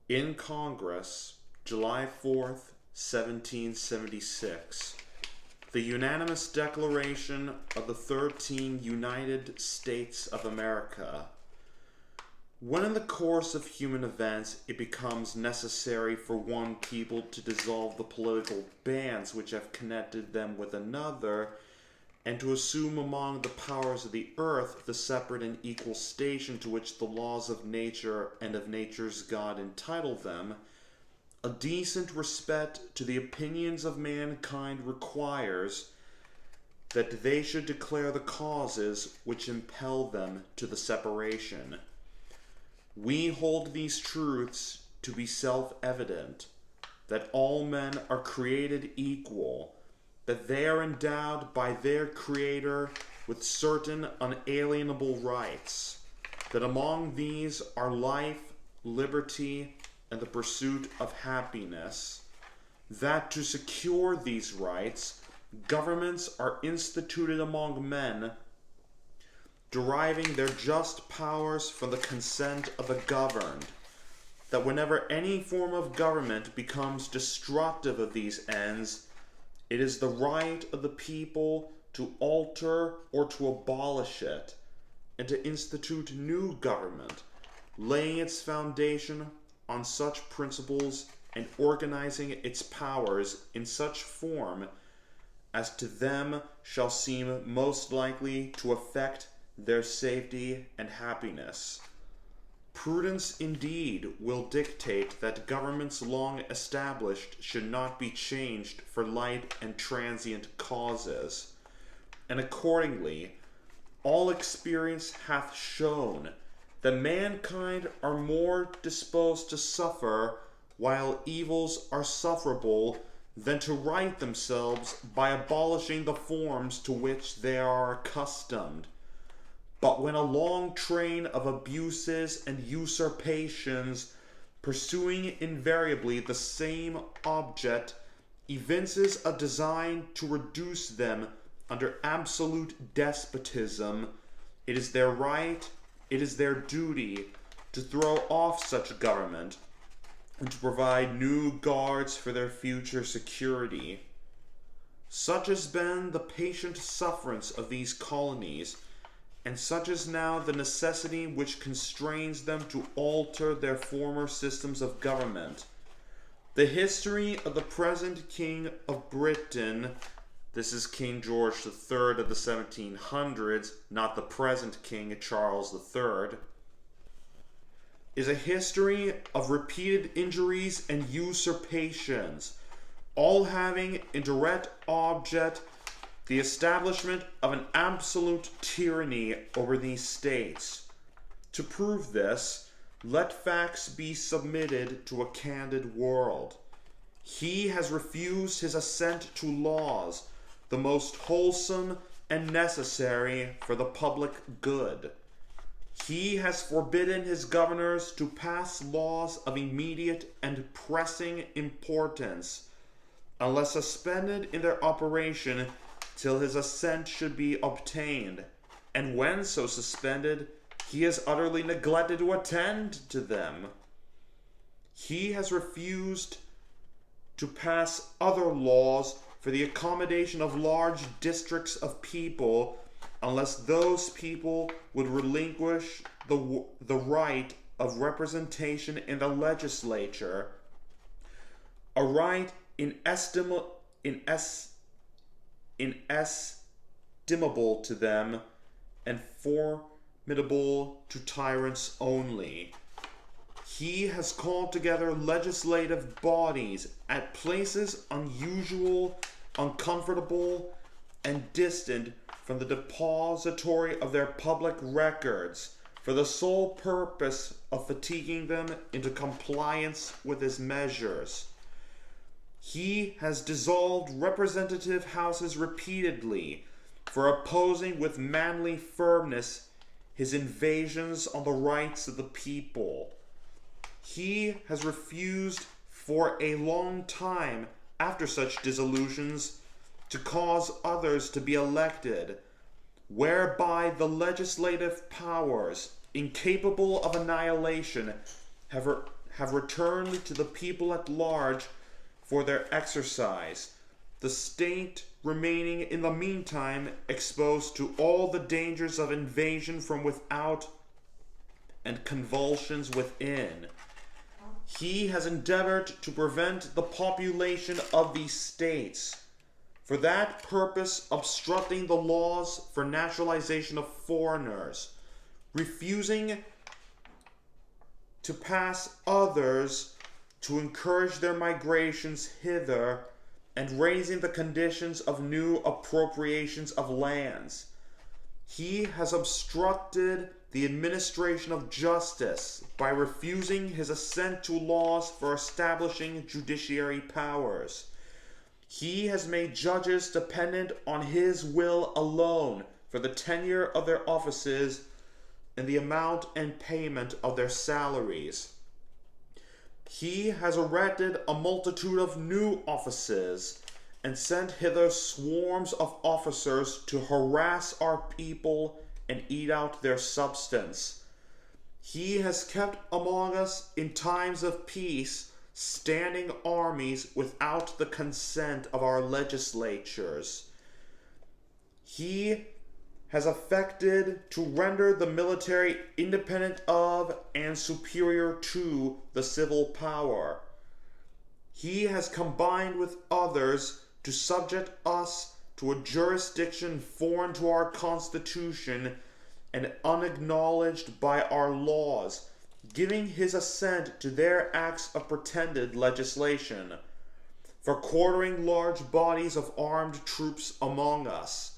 In Congress, July 4th, 1776, the unanimous declaration of the 13 United States of America. When in the course of human events it becomes necessary for one people to dissolve the political bands which have connected them with another, and to assume among the powers of the earth the separate and equal station to which the laws of nature and of nature's God entitle them, a decent respect to the opinions of mankind requires that they should declare the causes which impel them to the separation. We hold these truths to be self-evident, that all men are created equal, that they are endowed by their Creator with certain unalienable rights, that among these are life, liberty, and the pursuit of happiness, that to secure these rights, governments are instituted among men, deriving their just powers from the consent of the governed, that whenever any form of government becomes destructive of these ends, it is the right of the people to alter or to abolish it, and to institute new government, laying its foundation on such principles and organizing its powers in such form as to them shall seem most likely to affect their safety and happiness. Prudence indeed will dictate that governments long established should not be changed for light and transient causes, and accordingly all experience hath shown that mankind are more disposed to suffer while evils are sufferable than to right themselves by abolishing the forms to which they are accustomed. But when a long train of abuses and usurpations, pursuing invariably the same object, evinces a design to reduce them under absolute despotism, it is their right, it is their duty to throw off such government and to provide new guards for their future security. Such has been the patient sufferance of these colonies, and such is now the necessity which constrains them to alter their former systems of government. The history of the present King of Britain, this is King George III of the 1700s, not the present King Charles III, is a history of repeated injuries and usurpations, all having in direct object the establishment of an absolute tyranny over these states. To prove this, let facts be submitted to a candid world. He has refused his assent to laws, the most wholesome and necessary for the public good. He has forbidden his governors to pass laws of immediate and pressing importance, unless suspended in their operation till his assent should be obtained, and when so suspended, he has utterly neglected to attend to them. He has refused to pass other laws for the accommodation of large districts of people, unless those people would relinquish the right of representation in the legislature, a right inestimable to them and formidable to tyrants only. He has called together legislative bodies at places unusual, uncomfortable, and distant from the depository of their public records, for the sole purpose of fatiguing them into compliance with his measures. He has dissolved representative houses repeatedly for opposing with manly firmness his invasions on the rights of the people. He has refused for a long time after such dissolutions to cause others to be elected, whereby the legislative powers, incapable of annihilation, have returned to the people at large for their exercise, the state remaining in the meantime exposed to all the dangers of invasion from without and convulsions within. He has endeavored to prevent the population of these states, for that purpose obstructing the laws for naturalization of foreigners, refusing to pass others to encourage their migrations hither, and raising the conditions of new appropriations of lands. He has obstructed the administration of justice by refusing his assent to laws for establishing judiciary powers. He has made judges dependent on his will alone for the tenure of their offices and the amount and payment of their salaries. He has erected a multitude of new offices and sent hither swarms of officers to harass our people and eat out their substance. He has kept among us in times of peace standing armies without the consent of our legislatures. He has affected to render the military independent of and superior to the civil power. He has combined with others to subject us to a jurisdiction foreign to our Constitution and unacknowledged by our laws, giving his assent to their acts of pretended legislation, for quartering large bodies of armed troops among us,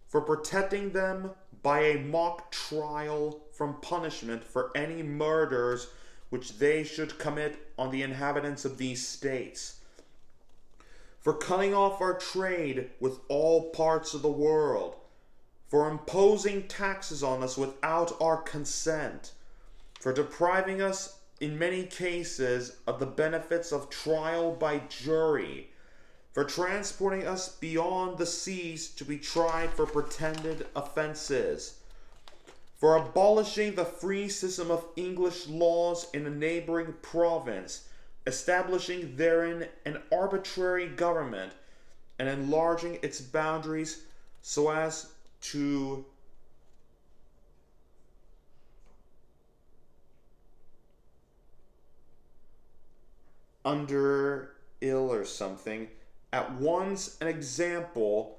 for protecting them by a mock trial from punishment for any murders which they should commit on the inhabitants of these states, for cutting off our trade with all parts of the world, for imposing taxes on us without our consent, for depriving us in many cases of the benefits of trial by jury, for transporting us beyond the seas to be tried for pretended offenses, for abolishing the free system of English laws in a neighboring province, establishing therein an arbitrary government, and enlarging its boundaries so as to under ill or something, at once an example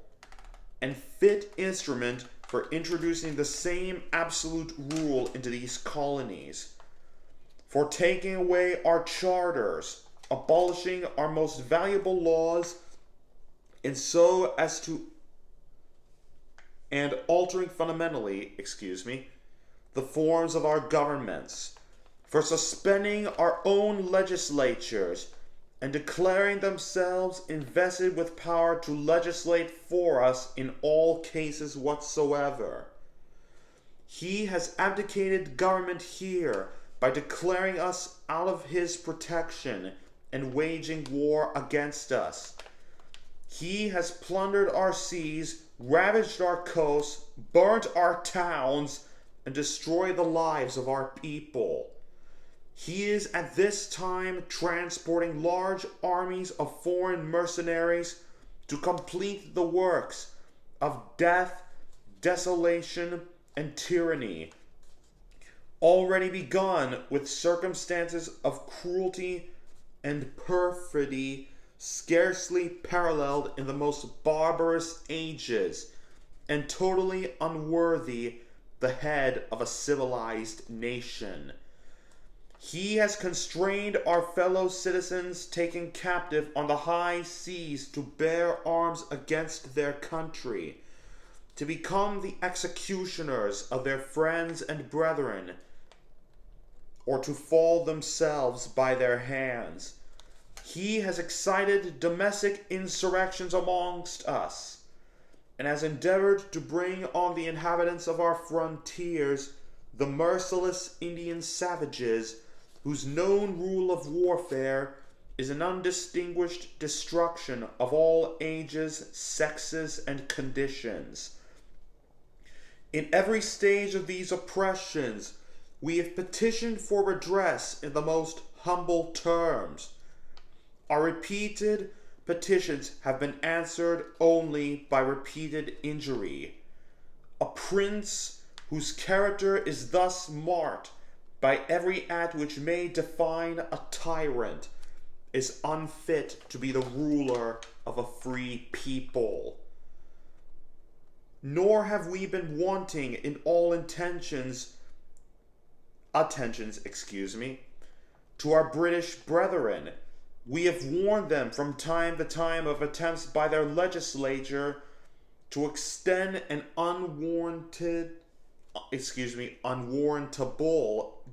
and fit instrument for introducing the same absolute rule into these colonies, for taking away our charters, abolishing our most valuable laws, and so as to and altering fundamentally, the forms of our governments, for suspending our own legislatures and declaring themselves invested with power to legislate for us in all cases whatsoever. He has abdicated government here by declaring us out of his protection and waging war against us. He has plundered our seas, ravaged our coasts, burnt our towns, and destroyed the lives of our people. He is at this time transporting large armies of foreign mercenaries to complete the works of death, desolation, and tyranny, already begun with circumstances of cruelty and perfidy scarcely paralleled in the most barbarous ages, and totally unworthy the head of a civilized nation. He has constrained our fellow citizens taken captive on the high seas to bear arms against their country, to become the executioners of their friends and brethren, or to fall themselves by their hands. He has excited domestic insurrections amongst us, and has endeavored to bring on the inhabitants of our frontiers the merciless Indian savages, whose known rule of warfare is an undistinguished destruction of all ages, sexes, and conditions. In every stage of these oppressions, we have petitioned for redress in the most humble terms. Our repeated petitions have been answered only by repeated injury. A prince whose character is thus marked by every act which may define a tyrant is unfit to be the ruler of a free people. Nor have we been wanting in all attentions, to our British brethren. We have warned them from time to time of attempts by their legislature to extend an unwarrantable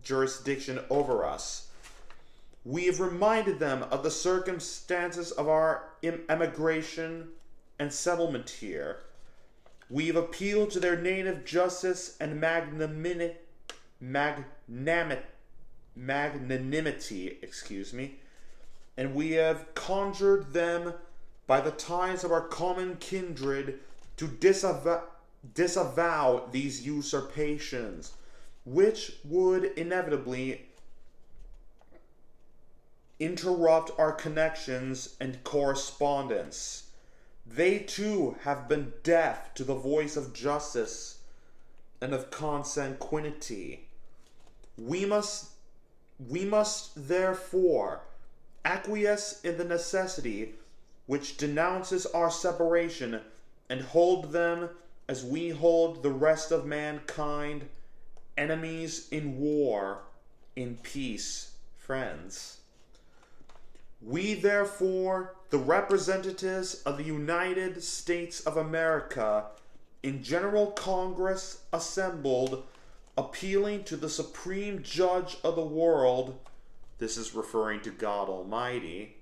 jurisdiction over us. We have reminded them of the circumstances of our emigration and settlement here. We have appealed to their native justice and magnanimity, and we have conjured them by the ties of our common kindred to disavow these usurpations, which would inevitably interrupt our connections and correspondence. They too have been deaf to the voice of justice and of consanguinity. We must therefore acquiesce in the necessity which denounces our separation, and hold them as we hold the rest of mankind, enemies in war, in peace, friends. We therefore, the representatives of the United States of America, in General Congress assembled, appealing to the Supreme Judge of the world, this is referring to God Almighty,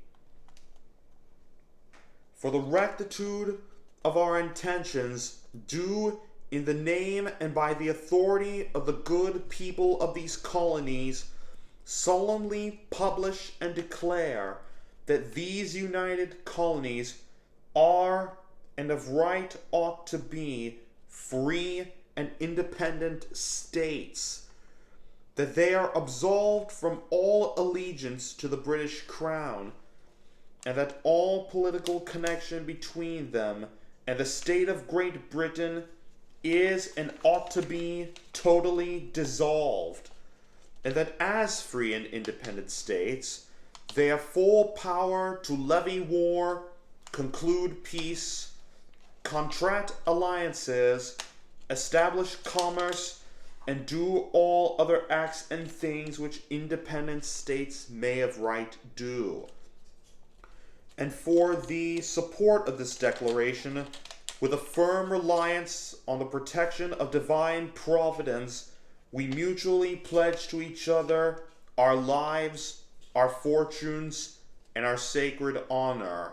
for the rectitude of our intentions, do in the name and by the authority of the good people of these colonies, solemnly publish and declare that these united colonies are and of right ought to be free and independent states, that they are absolved from all allegiance to the British Crown, and that all political connection between them and the state of Great Britain is and ought to be totally dissolved, and that as free and independent states, they have full power to levy war, conclude peace, contract alliances, establish commerce, and do all other acts and things which independent states may of right do. And for the support of this declaration, with a firm reliance on the protection of divine providence, we mutually pledge to each other our lives, our fortunes, and our sacred honor.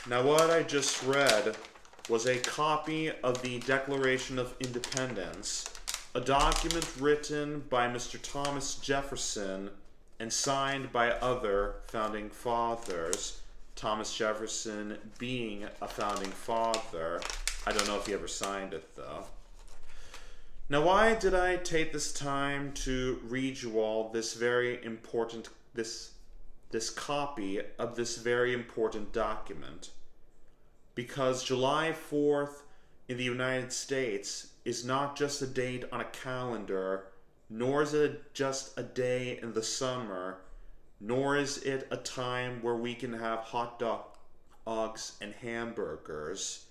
Now, what I just read was a copy of the Declaration of Independence, a document written by Mr. Thomas Jefferson and signed by other founding fathers, Thomas Jefferson being a founding father. I don't know if he ever signed it, though. Now, why did I take this time to read you all this very important, this copy of this very important document? Because July 4th in the United States is not just a date on a calendar, nor is it just a day in the summer, nor is it a time where we can have hot dogs and hamburgers.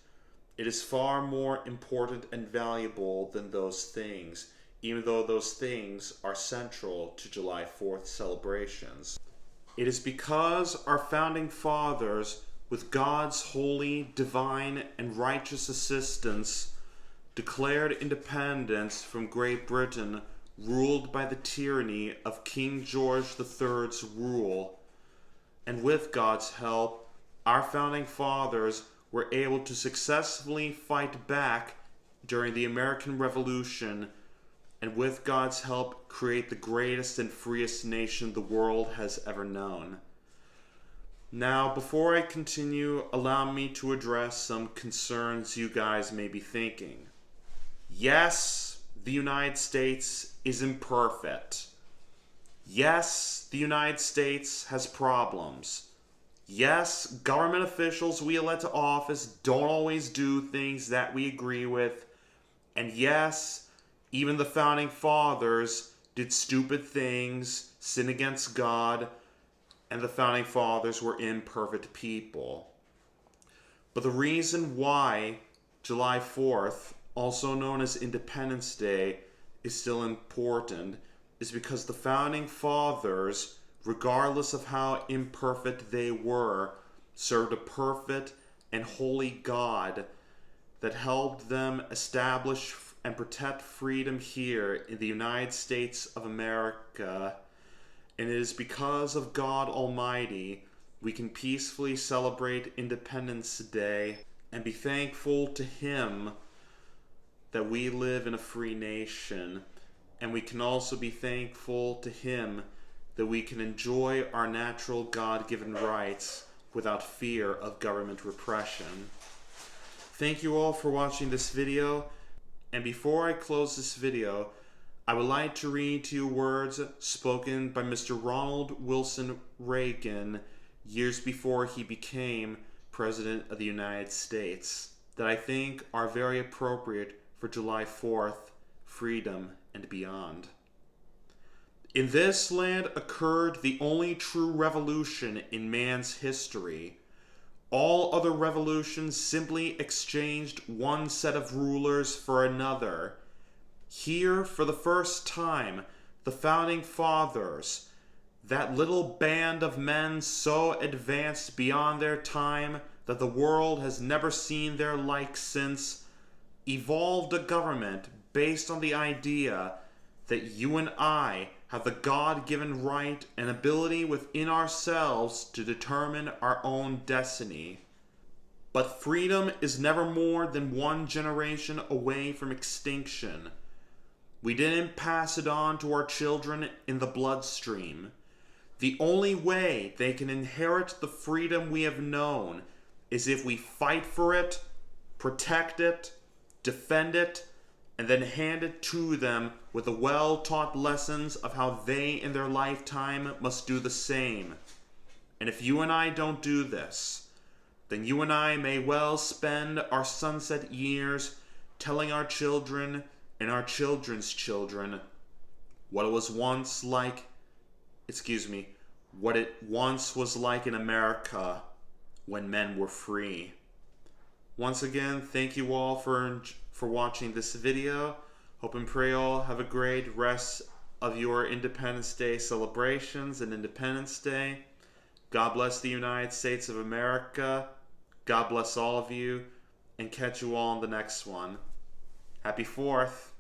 It is far more important and valuable than those things, even though those things are central to July 4th celebrations. It is because our founding fathers, with God's holy, divine, and righteous assistance, declared independence from Great Britain, ruled by the tyranny of King George III's rule. And with God's help, our founding fathers were able to successfully fight back during the American Revolution, and with God's help, create the greatest and freest nation the world has ever known. Now, before I continue, allow me to address some concerns you guys may be thinking. Yes, the United States is imperfect. Yes, the United States has problems. Yes, government officials we elect to office don't always do things that we agree with. And yes, even the founding fathers did stupid things, sin against God, and the founding fathers were imperfect people. But the reason why July 4th, also known as Independence Day, is still important is because the founding fathers, regardless of how imperfect they were, served a perfect and holy God that helped them establish and protect freedom here in the United States of America. And it is because of God Almighty we can peacefully celebrate Independence Day and be thankful to Him that we live in a free nation. And we can also be thankful to Him that we can enjoy our natural God-given rights without fear of government repression. Thank you all for watching this video. And before I close this video, I would like to read to you words spoken by Mr. Ronald Wilson Reagan years before he became President of the United States that I think are very appropriate for July 4th, freedom and beyond. In this land occurred the only true revolution in man's history. All other revolutions simply exchanged one set of rulers for another. Here, for the first time, the founding fathers, that little band of men so advanced beyond their time that the world has never seen their like since, evolved a government based on the idea that you and I have the God-given right and ability within ourselves to determine our own destiny. But freedom is never more than one generation away from extinction. We didn't pass it on to our children in the bloodstream. The only way they can inherit the freedom we have known is if we fight for it, protect it, defend it, and then hand it to them with the well-taught lessons of how they in their lifetime must do the same. And if you and I don't do this, then you and I may well spend our sunset years telling our children and our children's children what it once was like in America when men were free. Once again, thank you all for watching this video. Hope and pray all have a great rest of your Independence Day celebrations and Independence Day. God bless the United States of America. God bless all of you, and catch you all on the next one. Happy 4th.